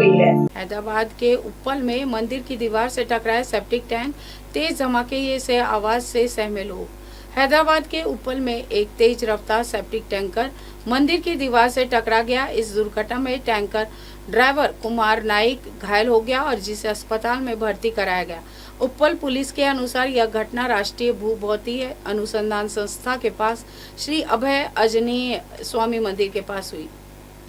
गई है। हैदराबाद के उप्पल में मंदिर की दीवार से टकराया सेप्टिक टैंक, तेज धमाके से आवाज से सहमे लोग। हैदराबाद के उप्पल में एक तेज रफ्तार सेप्टिक टैंकर मंदिर की दीवार से टकरा गया। इस दुर्घटना में टैंकर ड्राइवर कुमार नाइक घायल हो गया और जिसे अस्पताल में भर्ती कराया गया। उप्पल पुलिस के अनुसार यह घटना राष्ट्रीय भूभौतिकीय अनुसंधान संस्था के पास श्री अभय आंजनेय स्वामी मंदिर के पास हुई।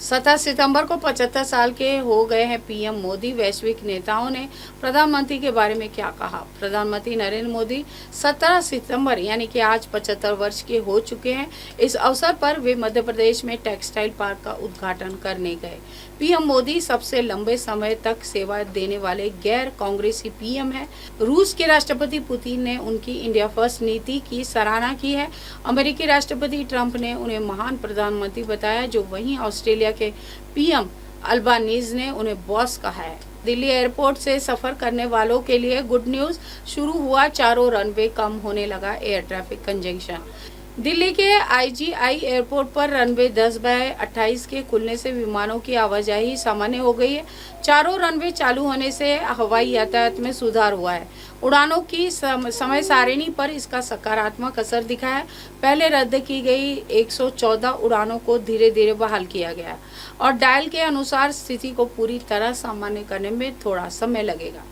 17 सितंबर को 75 साल के हो गए हैं पीएम मोदी। वैश्विक नेताओं ने प्रधानमंत्री के बारे में क्या कहा? प्रधानमंत्री नरेंद्र मोदी 17 सितंबर यानी कि आज 75 वर्ष के हो चुके हैं। इस अवसर पर वे मध्य प्रदेश में टेक्सटाइल पार्क का उद्घाटन करने गए। पीएम मोदी सबसे लंबे समय तक सेवा देने वाले गैर कांग्रेसी पीएम है। रूस के राष्ट्रपति पुतिन ने उनकी इंडिया फर्स्ट नीति की सराहना की है। अमेरिकी राष्ट्रपति ट्रंप ने उन्हें महान प्रधानमंत्री बताया, जो वहीं ऑस्ट्रेलिया के पीएम अल्बानीज ने उन्हें बॉस कहा है। दिल्ली एयरपोर्ट से सफर करने वालों के लिए गुड न्यूज, शुरू हुआ चारों रनवे, कम होने लगा एयर ट्रैफिक कंजेशन। दिल्ली के आईजीआई एयरपोर्ट पर रनवे 10/28 के खुलने से विमानों की आवाजाही सामान्य हो गई है। चारों रनवे चालू होने से हवाई यातायात में सुधार हुआ है। उड़ानों की समय सारिणी पर इसका सकारात्मक असर दिखा है। पहले रद्द की गई 114 उड़ानों को धीरे धीरे बहाल किया गया और डायल के अनुसार स्थिति को पूरी तरह सामान्य करने में थोड़ा समय लगेगा।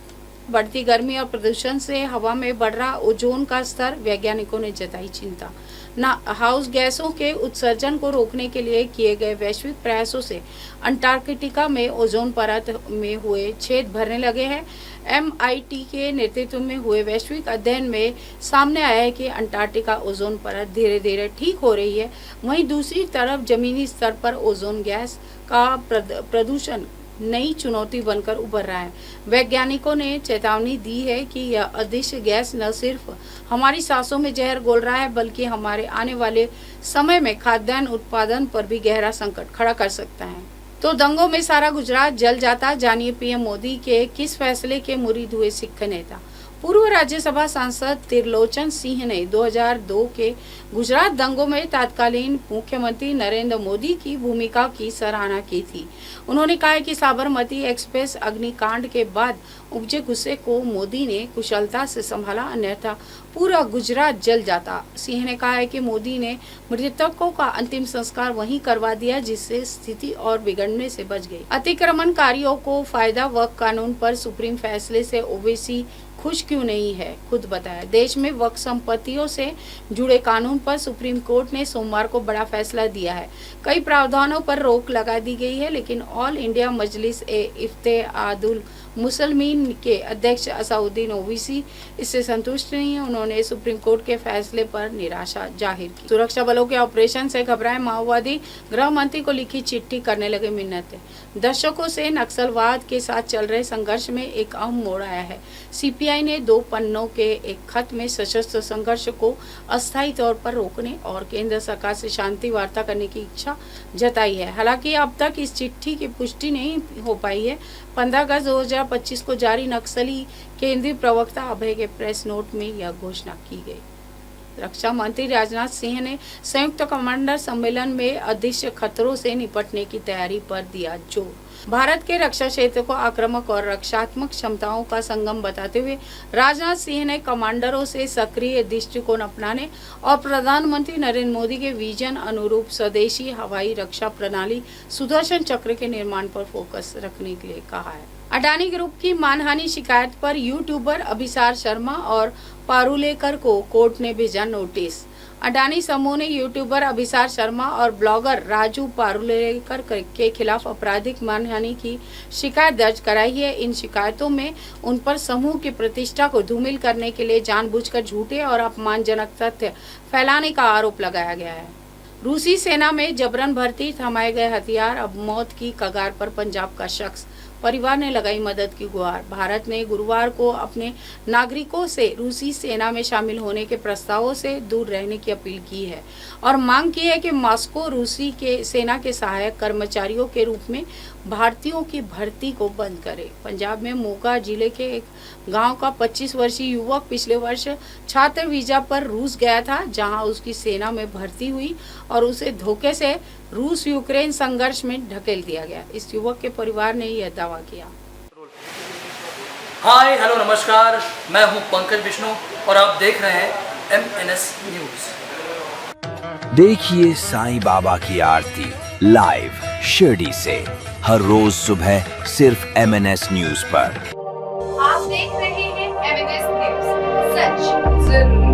बढ़ती गर्मी और प्रदूषण से हवा में बढ़ रहा ओजोन का स्तर, वैज्ञानिकों ने जताई चिंता। हाउस गैसों के उत्सर्जन को रोकने के लिए किए गए वैश्विक प्रयासों से अंटार्कटिका में ओजोन परत में हुए छेद भरने लगे हैं। MIT के नेतृत्व में हुए वैश्विक अध्ययन में सामने आया है कि अंटार्कटिका ओजोन परत धीरे धीरे ठीक हो रही है। वहीं दूसरी तरफ जमीनी स्तर पर ओजोन गैस का प्रदूषण नई चुनौती बनकर उभर रहा है। वैज्ञानिकों ने चेतावनी दी है कि यह अदृश्य गैस न सिर्फ हमारी सांसों में जहर घोल रहा है, बल्कि हमारे आने वाले समय में खाद्यान्न उत्पादन पर भी गहरा संकट खड़ा कर सकता है। तो दंगों में सारा गुजरात जल जाता, जानिए पीएम मोदी के किस फैसले के मुरीद हुए सिख नेता। पूर्व राज्यसभा सांसद त्रिलोचन सिंह ने 2002 के गुजरात दंगों में तत्कालीन मुख्यमंत्री नरेंद्र मोदी की भूमिका की सराहना की थी। उन्होंने कहा कि साबरमती एक्सप्रेस अग्निकांड के बाद उपजे गुस्से को मोदी ने कुशलता से संभाला, अन्यथा पूरा गुजरात जल जाता। सिंह ने कहा है कि मोदी ने मृतकों का अंतिम संस्कार वहीं करवा दिया, जिससे स्थिति और बिगड़ने से बच गई। अतिक्रमणकारियों को फायदा वक्फ कानून पर सुप्रीम फैसले से ओवैसी खुश क्यों नहीं है, खुद बताया। देश में वक्फ संपत्तियों से जुड़े कानून पर सुप्रीम कोर्ट ने सोमवार को बड़ा फैसला दिया है। कई प्रावधानों पर रोक लगा दी गई है, लेकिन ऑल इंडिया मजलिस ए इत्तेहादुल मुसलमीन के अध्यक्ष असाउद्दीन ओवैसी इससे संतुष्ट नहीं है। उन्होंने सुप्रीम कोर्ट के फैसले पर निराशा जाहिर की। सुरक्षा बलों के ऑपरेशन से घबराए माओवादी गृह मंत्री को लिखी चिट्ठी करने लगे मिन्नतें। दशकों से नक्सलवाद के साथ चल रहे संघर्ष में एक अहम मोड़ आया है। सीपीआई ने 2 पन्नों के एक खत में सशस्त्र संघर्ष को अस्थायी तौर पर रोकने और केंद्र सरकार से शांति वार्ता करने की इच्छा जताई है। हालांकि अब तक इस चिट्ठी की पुष्टि नहीं हो पाई है। 15 अगस्त 2025 को जारी नक्सली केंद्रीय प्रवक्ता अभय के प्रेस नोट में यह घोषणा की गई। रक्षा मंत्री राजनाथ सिंह ने संयुक्त कमांडर सम्मेलन में अदृश्य खतरों से निपटने की तैयारी पर दिया जोर। भारत के रक्षा क्षेत्र को आक्रामक और रक्षात्मक क्षमताओं का संगम बताते हुए राजनाथ सिंह ने कमांडरों से सक्रिय दृष्टिकोण अपनाने और प्रधानमंत्री नरेंद्र मोदी के विजन अनुरूप स्वदेशी हवाई रक्षा प्रणाली सुदर्शन चक्र के निर्माण पर फोकस रखने के लिए कहा है। अडानी ग्रुप की मानहानि शिकायत पर यूट्यूबर अभिसार शर्मा और पारुलेकर को कोर्ट ने भेजा नोटिस। अडानी समूह ने यूट्यूबर अभिसार शर्मा और ब्लॉगर राजू पारुलेकर के खिलाफ आपराधिक मानहानि की शिकायत दर्ज कराई है। इन शिकायतों में उन पर समूह की प्रतिष्ठा को धूमिल करने के लिए जानबूझकर झूठे और अपमानजनक तथ्य फैलाने का आरोप लगाया गया है। रूसी सेना में जबरन भर्ती, थमाए गए हथियार, अब मौत की कगार पर पंजाब का शख्स, परिवार ने लगाई मदद की गुहार। भारत ने गुरुवार को अपने नागरिकों से रूसी सेना में शामिल होने के प्रस्तावों से दूर रहने की अपील की है और मांग की है कि मॉस्को रूसी के सेना के सहायक कर्मचारियों के रूप में भारतीयों की भर्ती को बंद करे। पंजाब में मोगा जिले के एक गांव का 25 वर्षीय युवक पिछले वर्ष छात्र वीजा पर रूस गया था, जहां उसकी सेना में भर्ती हुई और उसे धोखे से रूस यूक्रेन संघर्ष में ढकेल दिया गया। इस युवक के परिवार ने यह दावा किया। हाय हेलो नमस्कार, मैं हूं पंकज विष्णु और आप देख रहे हैं MNS न्यूज। देखिए साईं बाबा की आरती लाइव शिरडी से हर रोज सुबह सिर्फ MNS न्यूज पर। आप देख रहे हैं MNS न्यूज, सच जरूर।